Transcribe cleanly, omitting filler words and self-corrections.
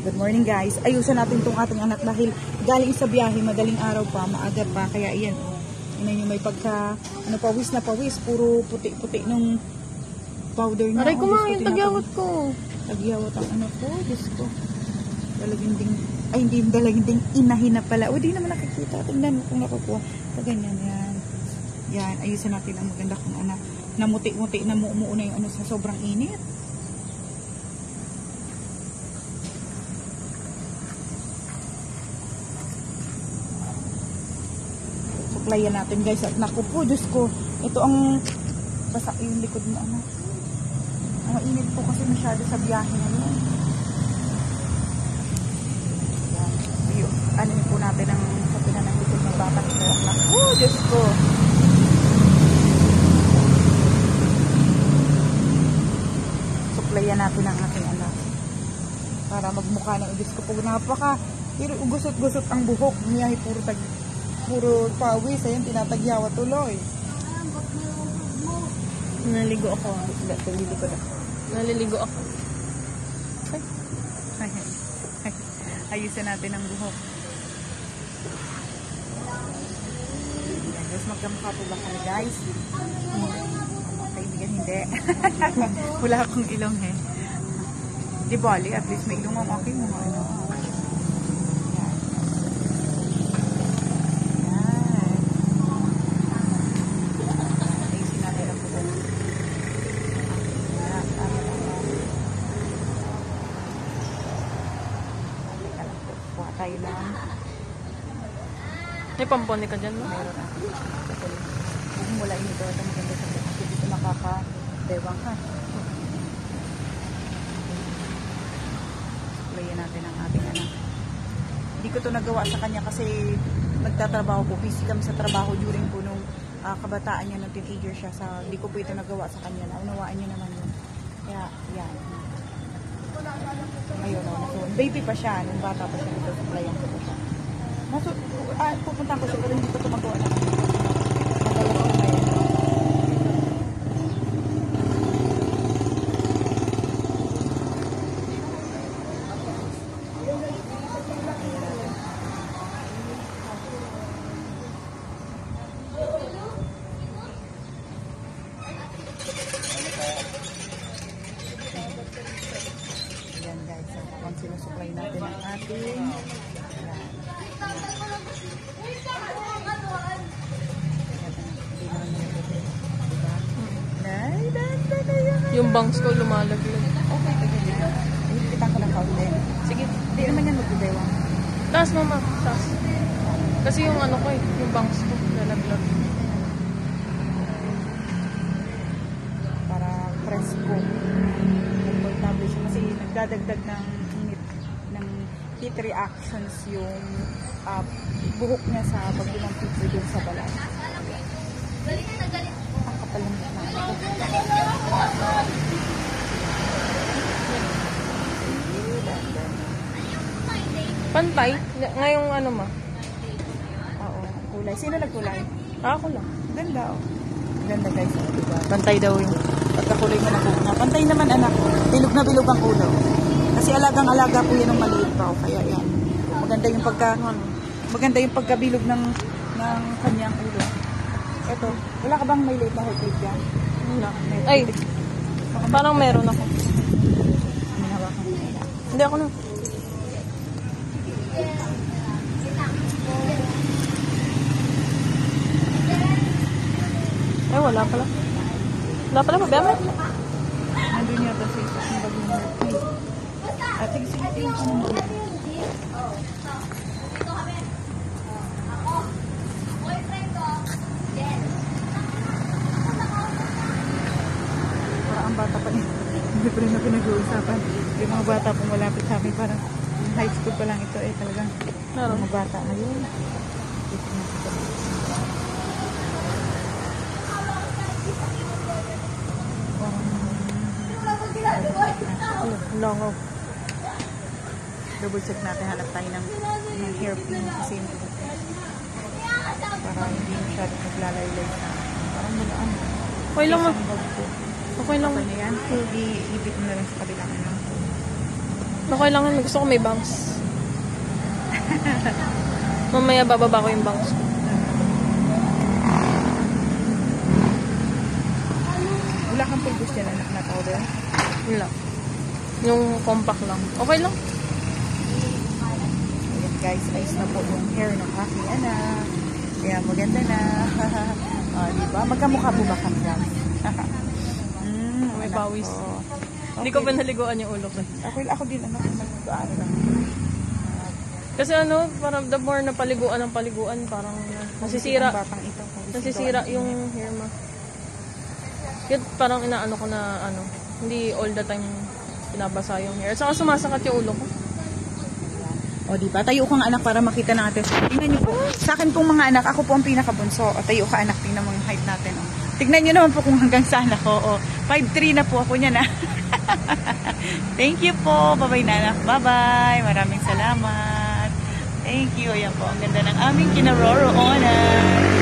Good morning guys. Ayusin natin tong ating anak dahil galing sa biyahe, madaling araw pa, maaga pa. Kaya iyan, yun may pagka, pawis na pawis. Puro puti-puti nung powder na. Aray ko mga yung tagyawat ko. Tagyawat ang anak ko. Diyos ko. Dalaginding, ay hindi yung dalaginding, inahin na pala. O di naman nakikita. Tingnan mo kung nakukuha. So ganyan, yan. Yan, ayusin natin ang maganda kong anak. Namuti-muti na muumuo na yung ano sa sobrang init. Suklayan natin guys. At naku po, Diyos ko. Ito ang basa yung likod mo anak. Ang mainit po kasi masyado sa biyahe ngayon. Yan. Ano po natin ang kapinan ng likod ng bata ko. Naku, Diyos ko. Suklayan natin ang ating anak. Para magmukha ng Diyos ko po. Napaka, pero gusot-gusot ang buhok. Niyahi puro pawis, ayun, tinatagyawa tuloy. Naliligo ako. Naliligo ako. Ayusin natin ang buhok. Guys, magkamukha po ba kami guys? Kaibigan, hindi. Wala akong ilong eh. Di bali, at least may ilong ang aking mga ano. Tayo lang. May pamponi ka dyan, no? Meron na. Kung wala yun ito, ito maganda sa buhay. Kasi dito makaka-dewang ka. Playan natin ang ating anak. Hindi ko ito nagawa sa kanya kasi nagtatrabaho po. Busy kami sa trabaho during po nung kabataan niya, nung teenager siya. Hindi ko po ito nagawa sa kanya. Naunawaan niyo naman yun. Kaya, yan. Ayun, baby pa siya, nung bata pa siya dito, suplayan ko siya. Pupunta ko siya, pero hindi ko ito magawa na kami. Nadala ko na ngayon. Ayan guys, kung sinusuklay natin ang ating yung bangs ko lumalaglag. Okay, sige. Ipitan ko ng kaunti. Sige, hindi naman yan magdudewang. Taas mama, taas. Kasi yung ano ko yung bangs ko lalaglag. Para fresco. Comfortable siya kasi nagdadagdag ng init, ng heat reactions yung buhok niya sa pagdunang pizza dun sa balat. Ang kapalang na Pantay? Ngayong ano ma? Oo, kulay. Sino nagkulay? Ako lang. Ganda oh. Ganda guys. Diba? Pantay daw yung pagkakulay mo na kuha. Pantay naman anak. Bilog na bilog ang ulo. Kasi alagang-alaga po yun ng maliit pa. O, kaya yan. Maganda yung pagkabilog ng kanyang ulo. Eto, wala ka bang may late na heartbeat dyan? Wala. Ay, parang meron ako. May hawakan ko na. Hindi ako na. Ay, wala pala. Wala pala, mabiyamit. Nandun yata sa isa ng bagong heartbeat. At sige, yung ano mo. Ang bata pa rin. Hindi pa rin na pinag-uusapan. Yung mga bata pong malapit sa amin, parang high school pa lang ito eh. Talagang mga bata ngayon. Langaw. Double check natin. Hanap tayo ng hairpin kasi para hindi masyadong naglalaylay sa parang bulaan. Okay lang ma. Okay lang. Okay na yan. Ibit mo na lang sa kabilang ano. Okay lang yun. Gusto ko may bangs. Mamaya bababa ko yung bangs ko. Wala kang pulbos dyan, anak, na powder? Wala. Yung compact lang. Okay lang. Ayan guys, ayos na po yung hair ng aking anak. Kaya maganda na. Diba? Magkamukha po ba kami guys? May anak pawis. ko. Hindi ko pa naliguan yung ulo ko. Ako din, anak, nag-ano lang. Kasi ano, parang the more na paliguan ng paliguan, parang nasisira. Ang batang ito. Nasisira yung hair mo. Kaya parang inaano ko na ano, hindi all the time pinabasa yung hair. Saka sumasakat yung ulo ko. O, diba? Tayo ka nga anak para makita natin. Tingnan niyo po. Sa akin pong mga anak, ako po ang pinakabunso. O, tayo ka anak, tingnan mo yung height natin. O. Tignan niyo naman po kung hanggang saan ako. O, 5'3" na po ako niya na. Thank you po. Bye-bye na anak. Bye-bye. Maraming salamat. Thank you. Ayan po. Ang ganda ng aming kinaroroonan.